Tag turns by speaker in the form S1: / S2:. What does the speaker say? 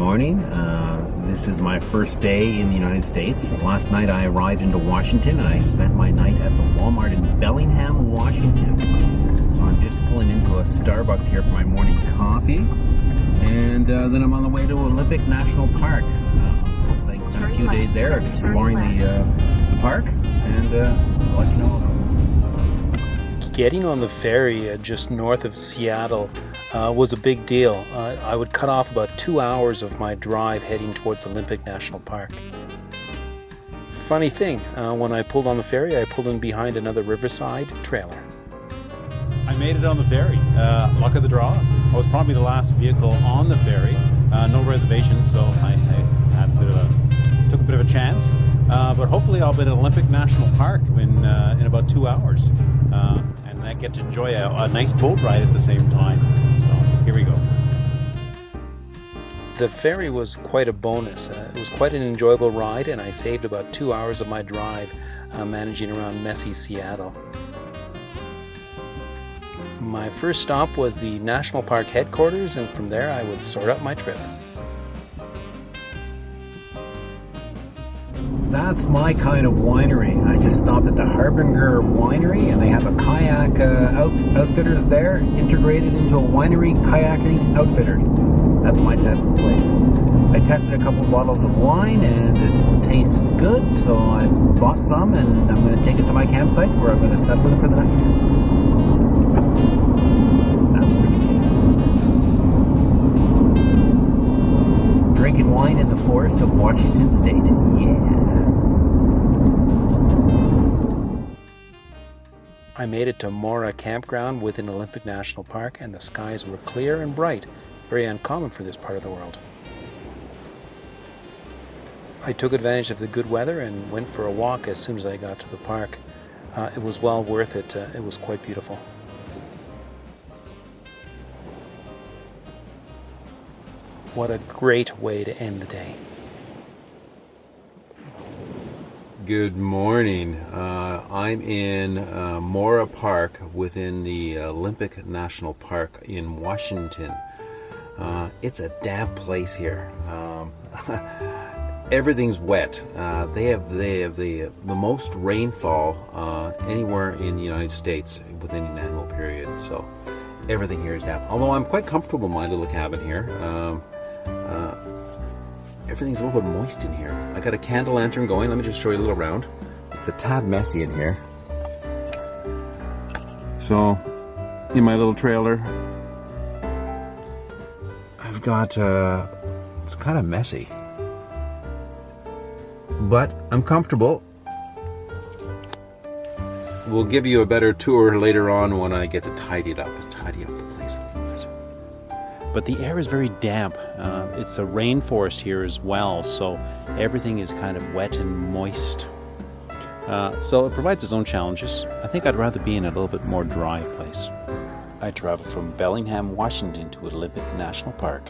S1: morning. This is my first day in the United States. Last night I arrived into Washington and I spent my night at the Walmart in Bellingham, Washington. So I'm just pulling into a Starbucks here for my morning coffee. And then I'm on the way to Olympic National Park. Hopefully I can spend a few days there exploring the park, and I'll let you know about it.
S2: Getting on the ferry just north of Seattle was a big deal. I would cut off about 2 hours of my drive heading towards Olympic National Park. Funny thing, when I pulled on the ferry, I pulled in behind another Riverside trailer.
S3: I made it on the ferry. Luck of the draw. I was probably the last vehicle on the ferry. No reservations, so I had took a bit of a chance. But hopefully I'll be at Olympic National Park in about 2 hours. And I get to enjoy a nice boat ride at the same time. So here we go.
S2: The ferry was quite a bonus. It was quite an enjoyable ride, and I saved about 2 hours of my drive managing around messy Seattle. My first stop was the National Park headquarters, and from there I would sort out my trip.
S1: That's my kind of winery. I just stopped at the Harbinger Winery, and they have a kayak outfitters there, integrated into a winery kayaking outfitters. That's my type of place. I tested a couple bottles of wine, and it tastes good, so I bought some, and I'm going to take it to my campsite, where I'm going to settle in for the night. That's pretty cool. Drinking wine in the forest of Washington State. Yeah.
S2: I made it to Mora Campground within Olympic National Park, and the skies were clear and bright, very uncommon for this part of the world. I took advantage of the good weather and went for a walk as soon as I got to the park. It was well worth it. It was quite beautiful. What a great way to end the day.
S4: Good morning. I'm in Mora Park within the Olympic National Park in Washington. It's a damp place here. Everything's wet. They have the most rainfall anywhere in the United States within an annual period. So everything here is damp. Although I'm quite comfortable in my little cabin here. Everything's a little bit moist in here. I got a candle lantern going. Let me just show you a little around. It's a tad messy in here. So, in my little trailer, I've got, it's kind of messy. But I'm comfortable. We'll give you a better tour later on when I get to tidy the place a little bit.
S3: But the air is very damp. It's a rainforest here as well, so everything is kind of wet and moist. So it provides its own challenges. I think I'd rather be in a little bit more dry place.
S2: I traveled from Bellingham, Washington to Olympic National Park.